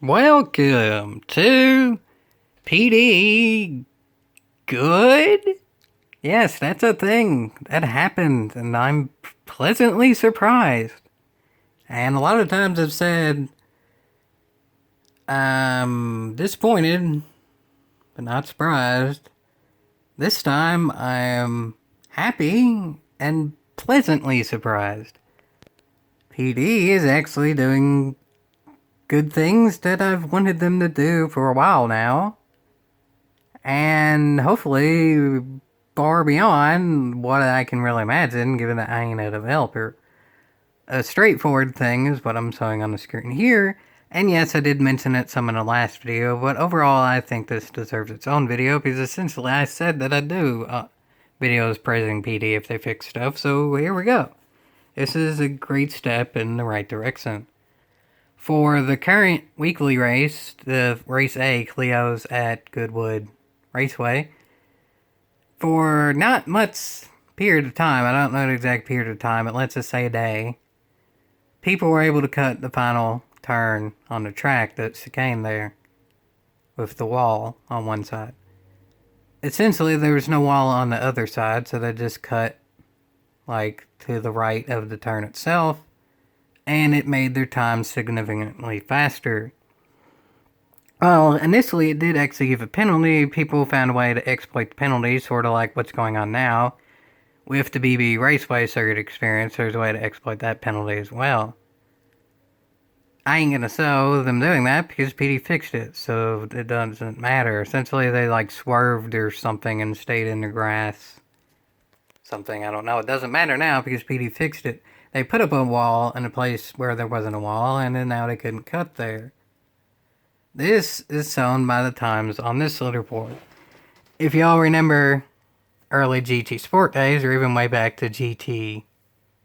Welcome to PD Good? Yes, that's a thing that happened, and I'm pleasantly surprised. And a lot of times I've said, I'm disappointed, but not surprised. This time I'm happy and pleasantly surprised. PD is actually doing good things that I've wanted them to do for a while now. And hopefully far beyond what I can really imagine, given that I ain't a developer. A straightforward thing is what I'm showing on the screen here. And yes, I did mention it some in the last video, but overall I think this deserves its own video because essentially I said that I'd do videos praising PD if they fix stuff, so here we go. This is a great step in the right direction. For the current weekly race, the Race A, Cleo's at Goodwood Raceway, for not much period of time, I don't know the exact period of time, but let's just say a day, people were able to cut the final turn on the track that's chicane there with the wall on one side. Essentially, there was no wall on the other side, so they just cut like to the right of the turn itself, and it made their time significantly faster. Well, initially it did actually give a penalty. People found a way to exploit the penalty, sort of like what's going on now. With the BB Raceway Circuit Experience, there's a way to exploit that penalty as well. I ain't gonna show them doing that because PD fixed it, so it doesn't matter. Essentially, they like swerved or something and stayed in the grass. Something, I don't know. It doesn't matter now because PD fixed it. They put up a wall in a place where there wasn't a wall, and then now they couldn't cut there. This is shown by the times on this leaderboard. If y'all remember early GT Sport days, or even way back to GT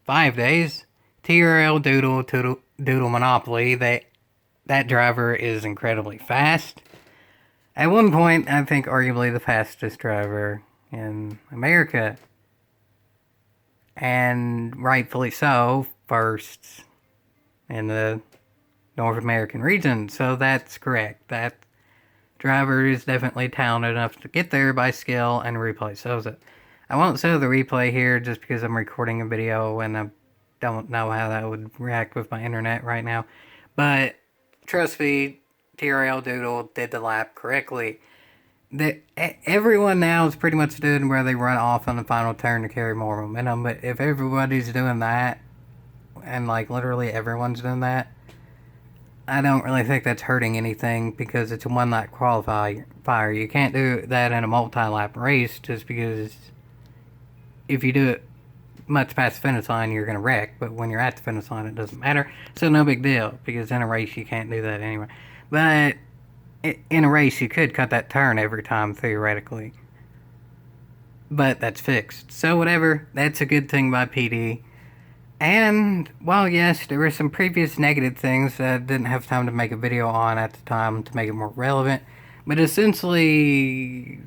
5 days, TRL Doodle Monopoly, that driver is incredibly fast. At one point, I think arguably the fastest driver in America. And rightfully so, first in the North American region, so that's correct. That driver is definitely talented enough to get there by skill, and replay shows it. I won't show the replay here just because I'm recording a video and I don't know how that would react with my internet right now. But trust me, TRL Doodle did the lap correctly. Everyone now is pretty much doing where they run off on the final turn to carry more momentum, but if everybody's doing that, and like literally everyone's doing that, I don't really think that's hurting anything because it's a one-lap qualifier. You can't do that in a multi-lap race just because if you do it much past the finish line, you're going to wreck. But when you're at the finish line, it doesn't matter. So no big deal because in a race, you can't do that anyway. But in a race, you could cut that turn every time, theoretically. But that's fixed. So whatever, that's a good thing by PD. And, while yes, there were some previous negative things that I didn't have time to make a video on at the time to make it more relevant. But essentially,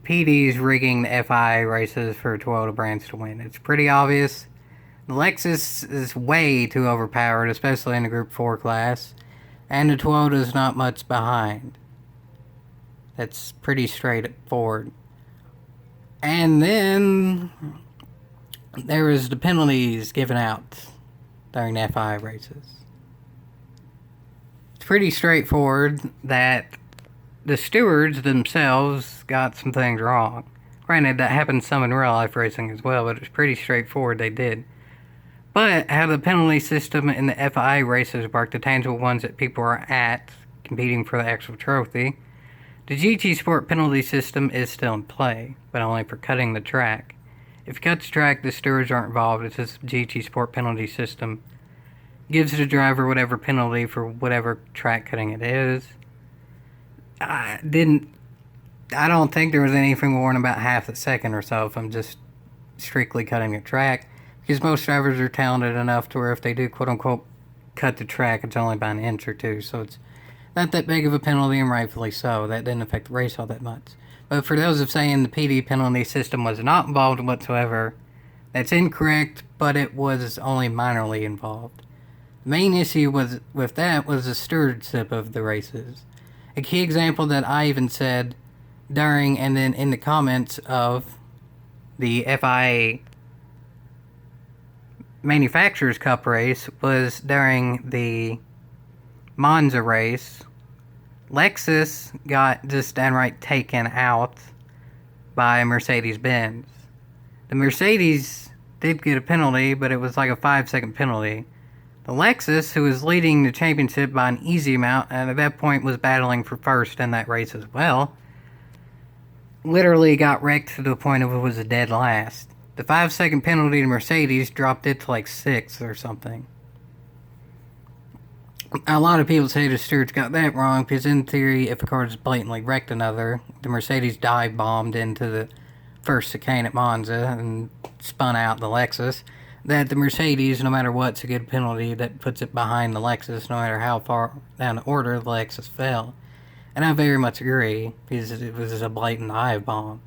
PD's rigging the FI races for Toyota brands to win. It's pretty obvious. The Lexus is way too overpowered, especially in the Group 4 class. And the Toyota's not much behind. That's pretty straightforward. And then there was the penalties given out during the FI races. It's pretty straightforward that the stewards themselves got some things wrong. Granted, that happens some in real life racing as well, but it's pretty straightforward they did. But how the penalty system in the FI races work, the tangible ones that people are at, competing for the actual trophy, the GT Sport penalty system is still in play, but only for cutting the track. If you cut the track, the stewards aren't involved. It's just GT Sport penalty system. Gives the driver whatever penalty for whatever track cutting it is. I don't think there was anything more than about half a second or so if I'm just strictly cutting a track. Because most drivers are talented enough to where if they do quote-unquote cut the track, it's only by an inch or two. So it's not that big of a penalty, and rightfully so. That didn't affect the race all that much. But for those of saying the PD penalty system was not involved whatsoever, that's incorrect, but it was only minorly involved. The main issue with that was the stewardship of the races. A key example that I even said during and then in the comments of the FIA Manufacturers Cup race was during the Monza race. Lexus got just downright taken out by Mercedes-Benz. The Mercedes did get a penalty, but it was like a 5-second penalty. The Lexus, who was leading the championship by an easy amount, and at that point was battling for first in that race as well, literally got wrecked to the point of it was a dead last. The 5-second penalty to Mercedes dropped it to like 6th or something. A lot of people say the stewards got that wrong because, in theory, if a car just blatantly wrecked another, the Mercedes dive bombed into the first chicane at Monza and spun out the Lexus. That the Mercedes, no matter what's a good penalty that puts it behind the Lexus, no matter how far down the order the Lexus fell. And I very much agree, because it was a blatant dive bomb.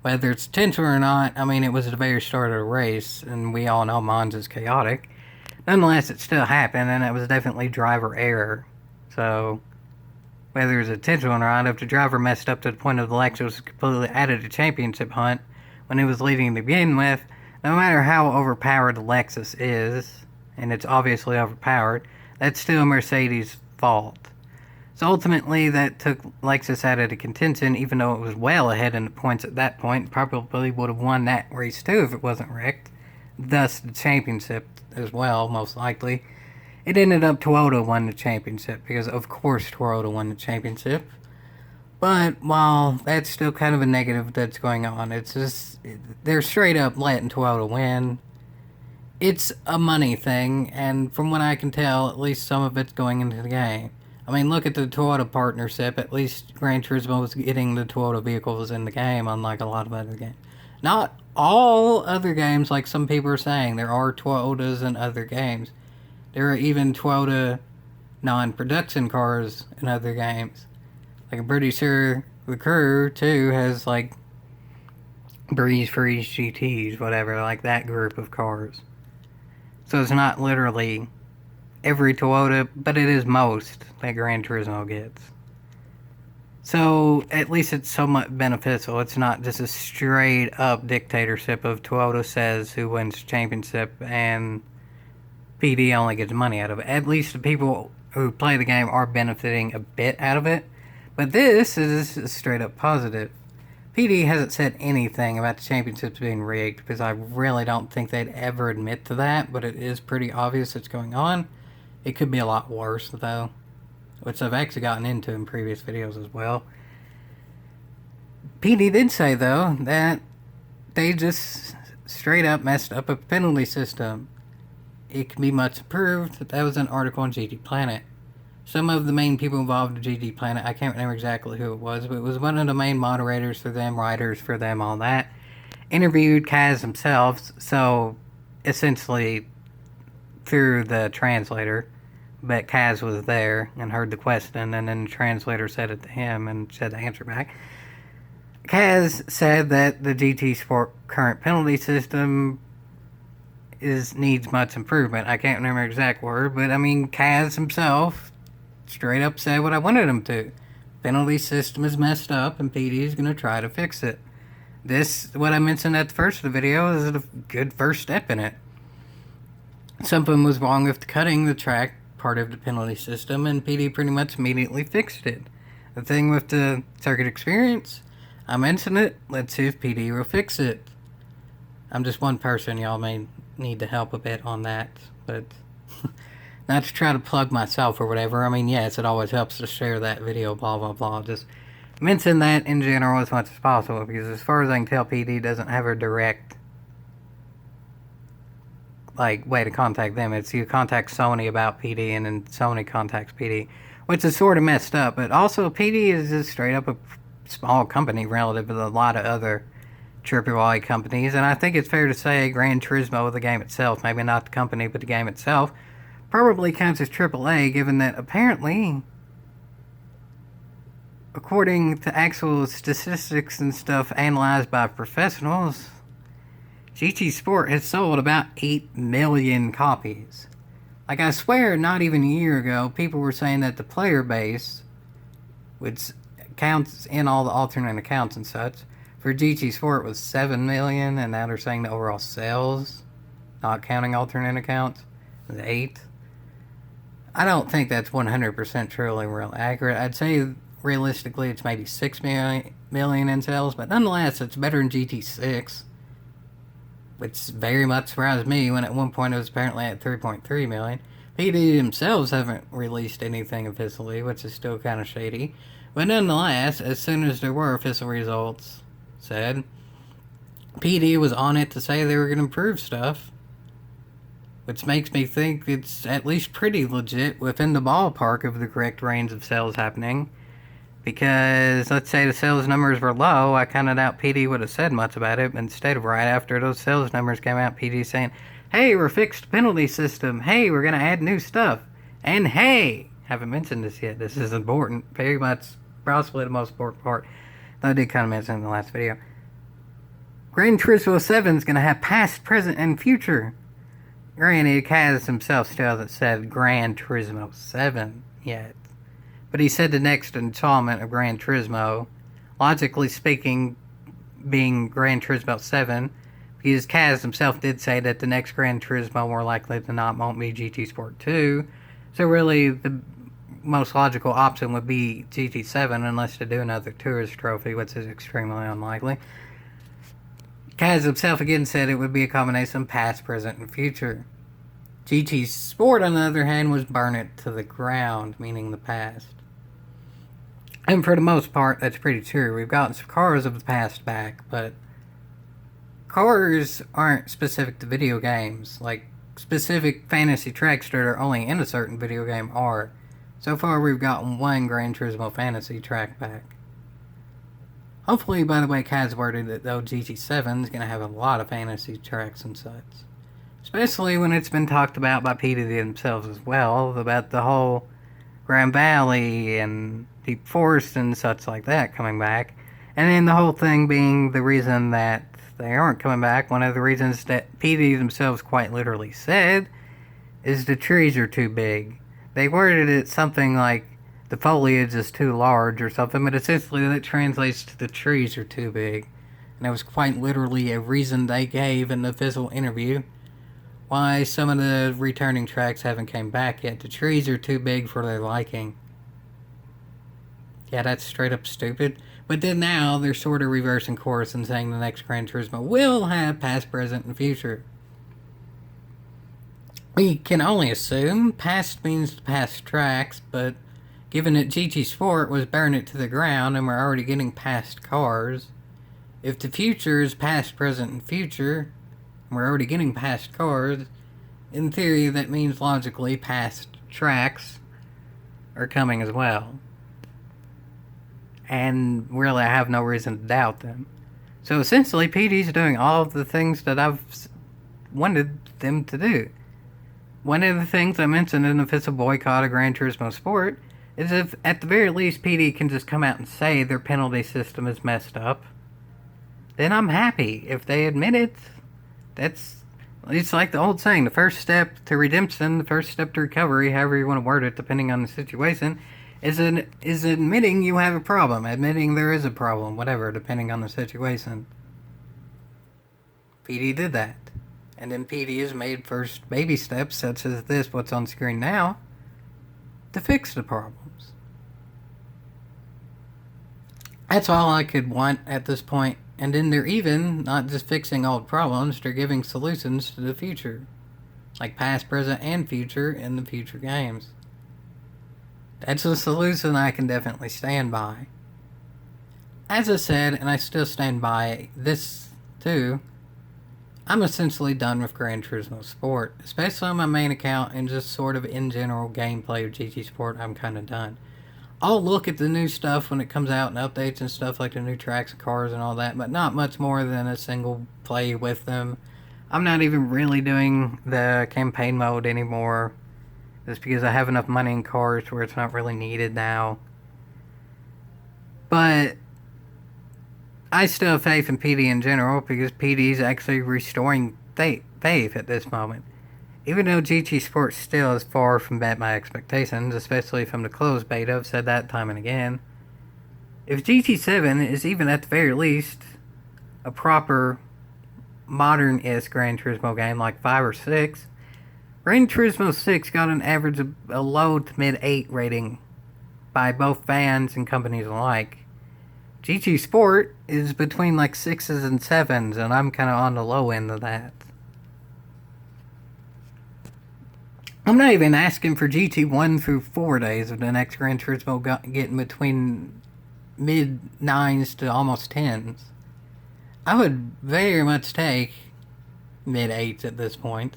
Whether it's intentional or not, I mean, it was at the very start of the race, and we all know Monza's chaotic. Nonetheless, it still happened, and it was definitely driver error. So, whether it's intentional or not, if the driver messed up to the point of the Lexus was completely out of the championship hunt when it was leading to begin with, no matter how overpowered the Lexus is, and it's obviously overpowered, that's still Mercedes' fault. So ultimately, that took Lexus out of the contention, even though it was well ahead in the points at that point. Probably would have won that race too if it wasn't wrecked. Thus, the championship as well, most likely. It ended up Toyota won the championship, because of course Toyota won the championship. But while that's still kind of a negative that's going on, it's just, they're straight up letting Toyota win. It's a money thing, and from what I can tell, at least some of it's going into the game. I mean, look at the Toyota partnership. At least Gran Turismo was getting the Toyota vehicles in the game, unlike a lot of other games. Not all other games, like some people are saying. There are Toyotas in other games. There are even Toyota non-production cars in other games. Like, I'm pretty sure the Crew, too, has, like, Breeze Freeze GTs, whatever, like that group of cars. So it's not literally every Toyota, but it is most that Gran Turismo gets. So at least it's somewhat beneficial. It's not just a straight up dictatorship of Toyota says who wins the championship and PD only gets money out of it. At least the people who play the game are benefiting a bit out of it. But this is straight up positive. PD hasn't said anything about the championships being rigged, because I really don't think they'd ever admit to that, but it is pretty obvious it's going on. It could be a lot worse, though, which I've actually gotten into in previous videos as well. PD did say, though, that they just straight up messed up a penalty system. It can be much improved. That was an article on GT Planet. Some of the main people involved in GT Planet, I can't remember exactly who it was, but it was one of the main moderators for them, writers for them, all that, interviewed Kaz themselves, so essentially through the translator, but Kaz was there and heard the question, and then the translator said it to him and said the answer back. Kaz said that the GT Sport current penalty system needs much improvement. I can't remember the exact word, but I mean, Kaz himself straight up said what I wanted him to. Penalty system is messed up, and PD is going to try to fix it. This, what I mentioned at the first of the video, is a good first step in it. Something was wrong with cutting the track part of the penalty system, and PD pretty much immediately fixed it. The thing with the circuit experience, I mentioned it. Let's see if PD will fix it. I'm just one person. Y'all may need to help a bit on that, but not to try to plug myself or whatever. I mean, yes, it always helps to share that video, blah, blah, blah. Just mention that in general as much as possible, because as far as I can tell, PD doesn't have a direct, like, way to contact them. It's you contact Sony about PD, and then Sony contacts PD, which is sort of messed up. But also, PD is just straight up a small company relative to a lot of other AAA companies, and I think it's fair to say Gran Turismo, the game itself, maybe not the company, but the game itself, probably counts as AAA, given that apparently, according to actual statistics and stuff analyzed by professionals, GT Sport has sold about 8 million copies. Like, I swear, not even a year ago, people were saying that the player base, which counts in all the alternate accounts and such, for GT Sport was 7 million, and now they're saying the overall sales, not counting alternate accounts, is 8. I don't think that's 100% truly real accurate. I'd say realistically it's maybe 6 million in sales, but nonetheless, it's better than GT6, which very much surprised me when at one point it was apparently at 3.3 million. PD themselves haven't released anything officially, which is still kind of shady. But nonetheless, as soon as there were official results said, PD was on it to say they were going to improve stuff, which makes me think it's at least pretty legit within the ballpark of the correct range of sales happening. Because let's say the sales numbers were low, I kind of doubt PD would have said much about it. Instead of right after those sales numbers came out, PD saying, hey, we're fixed the penalty system. Hey, we're going to add new stuff. And hey, haven't mentioned this yet. This is important. Very much, possibly the most important part. Though I did kind of mention in the last video. Gran Turismo 7 is going to have past, present, and future. Granted, Kaz himself still hasn't said Gran Turismo 7 yet. But he said the next installment of Gran Turismo, logically speaking, being Gran Turismo 7, because Kaz himself did say that the next Gran Turismo more likely than not won't be GT Sport 2. So really, the most logical option would be GT7 unless they do another Tourist Trophy, which is extremely unlikely. Kaz himself again said it would be a combination of past, present, and future. GT Sport, on the other hand, was burn it to the ground, meaning the past. And for the most part, that's pretty true. We've gotten some cars of the past back, but cars aren't specific to video games. Like, specific fantasy tracks that are only in a certain video game are. So far, we've gotten one Gran Turismo fantasy track back. Hopefully, by the way, Kaz worded it, though, GT7 is going to have a lot of fantasy tracks and such. Especially when it's been talked about by PD themselves as well, about the whole Grand Valley and Deep Forest and such like that coming back. And then the whole thing being the reason that they aren't coming back, one of the reasons that PD themselves quite literally said, is the trees are too big. They worded it something like, the foliage is too large or something, but essentially that translates to the trees are too big. And that was quite literally a reason they gave in the official interview why some of the returning tracks haven't came back yet. The trees are too big for their liking. Yeah, that's straight up stupid. But then now they're sort of reversing course and saying the next Gran Turismo will have past, present, and future. We can only assume past means the past tracks, but given that GT Sport was burn it to the ground and we're already getting past cars, if the future is past, present, and future, and we're already getting past cars, in theory that means logically past tracks are coming as well. And really I have no reason to doubt them. So essentially PD's doing all of the things that I've wanted them to do. One of the things I mentioned in the official boycott of Gran Turismo Sport is if, at the very least, PD can just come out and say their penalty system is messed up, then I'm happy. If they admit it, it's like the old saying, the first step to redemption, the first step to recovery, however you want to word it, depending on the situation, is admitting you have a problem, admitting there is a problem, whatever, depending on the situation. PD did that. And then PD has made first baby steps, such as this, what's on screen now, to fix the problems. That's all I could want at this point. And then they're even not just fixing old problems, they're giving solutions to the future. Like past, present, and future in the future games. That's a solution I can definitely stand by. As I said, and I still stand by this too, I'm essentially done with Gran Turismo Sport. Especially on my main account and just sort of in general gameplay of GT Sport, I'm kind of done. I'll look at the new stuff when it comes out and updates and stuff like the new tracks and cars and all that, but not much more than a single play with them. I'm not even really doing the campaign mode anymore, just because I have enough money in cars where it's not really needed now. But I still have faith in PD in general, because PD is actually restoring faith at this moment. Even though GT Sport still is far from met my expectations, especially from the closed beta, I've said that time and again. If GT7 is even at the very least a proper modern-esque Gran Turismo game like 5 or 6, Gran Turismo 6 got an average of a low to mid 8 rating by both fans and companies alike. GT Sport is between like 6s and 7s, and I'm kind of on the low end of that. I'm not even asking for GT 1 through 4 days of the next Gran Turismo getting between mid 9s to almost 10s. I would very much take mid 8s at this point.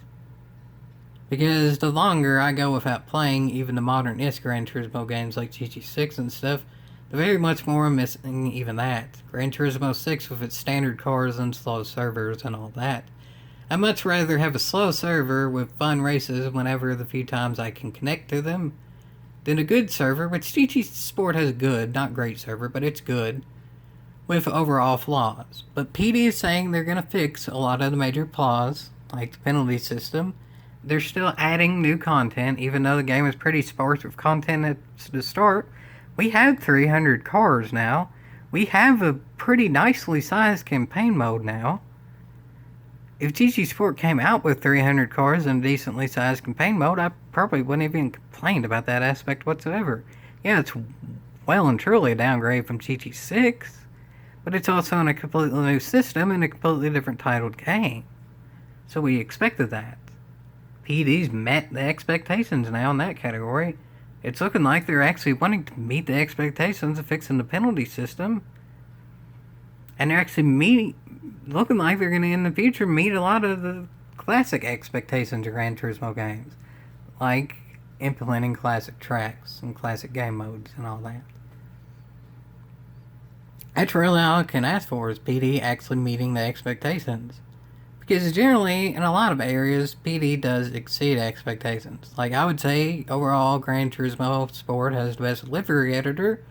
Because the longer I go without playing even the modern-esque Gran Turismo games like GT6 and stuff, the very much more I'm missing even that. Gran Turismo 6 with its standard cars and slow servers and all that. I'd much rather have a slow server with fun races whenever the few times I can connect to them than a good server, which GT Sport has a good, not great server, but it's good, with overall flaws. But PD is saying they're going to fix a lot of the major flaws, like the penalty system. They're still adding new content, even though the game is pretty sparse with content at the start. We have 300 cars now. We have a pretty nicely sized campaign mode now. If GT Sport came out with 300 cars and a decently sized campaign mode, I probably wouldn't even complain about that aspect whatsoever. Yeah, it's well and truly a downgrade from GT6, but it's also in a completely new system and a completely different titled game. So we expected that. PD's met the expectations now in that category. It's looking like they're actually wanting to meet the expectations of fixing the penalty system. And they're actually looking like they're going to in the future meet a lot of the classic expectations of Gran Turismo games. Like implementing classic tracks and classic game modes and all that. That's really all I can ask for, is PD actually meeting the expectations. Because generally, in a lot of areas, PD does exceed expectations. Like, I would say, overall, Gran Turismo Sport has the best livery editor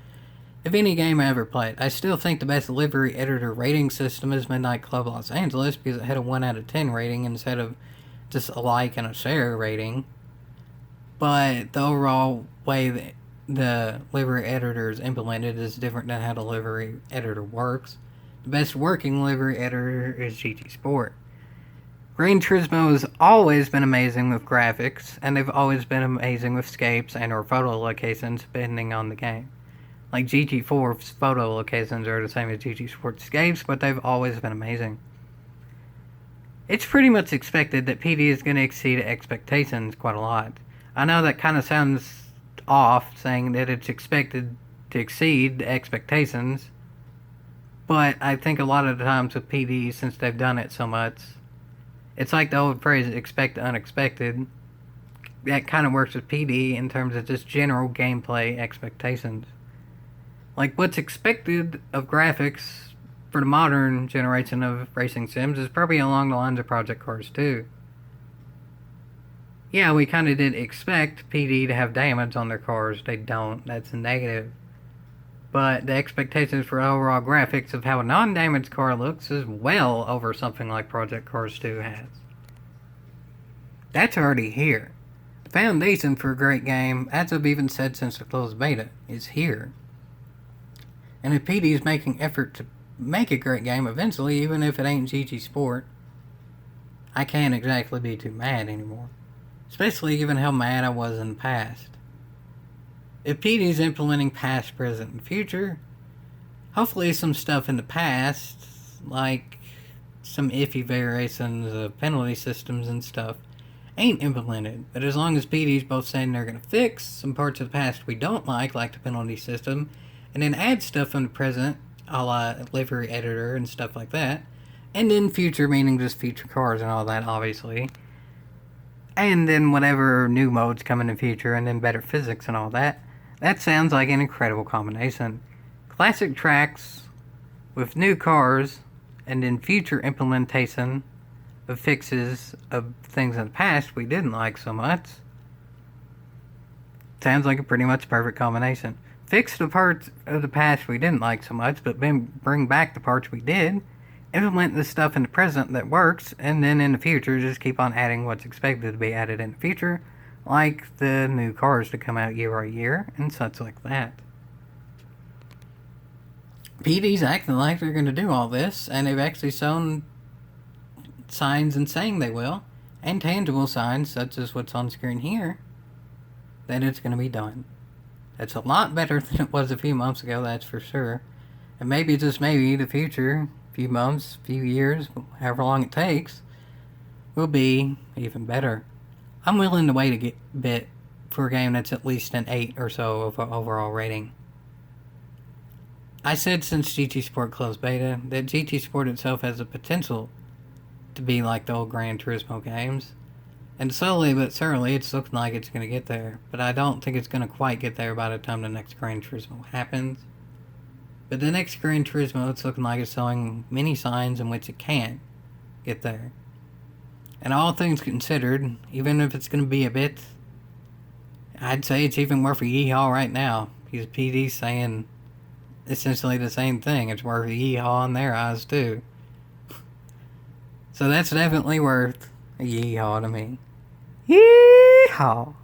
of any game I ever played. I still think the best livery editor rating system is Midnight Club Los Angeles, because it had a 1 out of 10 rating instead of just a like and a share rating. But the overall way that the livery editor is implemented is different than how the livery editor works. The best working livery editor is GT Sport. Gran Turismo has always been amazing with graphics, and they've always been amazing with scapes and or photo locations, depending on the game. Like GT4's photo locations are the same as GT Sport scapes, but they've always been amazing. It's pretty much expected that PD is going to exceed expectations quite a lot. I know that kind of sounds off, saying that it's expected to exceed expectations, but I think a lot of the times with PD, since they've done it so much, it's like the old phrase, expect the unexpected. That kind of works with PD in terms of just general gameplay expectations. Like, what's expected of graphics for the modern generation of racing sims is probably along the lines of Project Cars 2. Yeah, we kind of did expect PD to have damage on their cars. They don't. That's a negative. But the expectations for overall graphics of how a non-damaged car looks is well over something like Project Cars 2 has. That's already here. The foundation for a great game, as I've even said since the closed beta, is here. And if PD is making effort to make a great game eventually, even if it ain't GT Sport, I can't exactly be too mad anymore. Especially given how mad I was in the past. If PD is implementing past, present, and future, hopefully some stuff in the past, like some iffy variations of penalty systems and stuff, ain't implemented. But as long as PD's both saying they're going to fix some parts of the past we don't like the penalty system, and then add stuff from the present, a la livery editor and stuff like that, and then future meaning just future cars and all that, obviously, and then whatever new modes come in the future, and then better physics and all that, that sounds like an incredible combination. Classic tracks with new cars, and then future implementation of fixes of things in the past we didn't like so much. Sounds like a pretty much perfect combination. Fix the parts of the past we didn't like so much, but then bring back the parts we did. implement the stuff in the present that works, and then in the future just keep on adding what's expected to be added in the future, like the new cars that come out year by year and such like that. PD's acting like they're going to do all this, and they've actually shown signs and saying they will, and tangible signs such as what's on screen here, that it's going to be done. That's a lot better than it was a few months ago, that's for sure. And maybe, just maybe, the future, few months, few years, however long it takes, will be even better. I'm willing to wait a bit for a game that's at least an 8 or so of overall rating. I said since GT Sport closed beta that GT Sport itself has the potential to be like the old Gran Turismo games. And slowly but surely it's looking like it's going to get there. But I don't think it's going to quite get there by the time the next Gran Turismo happens. But the next Gran Turismo, it's looking like it's showing many signs in which it can get there. And all things considered, even if it's going to be a bit, I'd say it's even worth a yeehaw right now. Because PD's saying essentially the same thing. It's worth a yeehaw in their eyes too. So that's definitely worth a yeehaw to me. Yeehaw!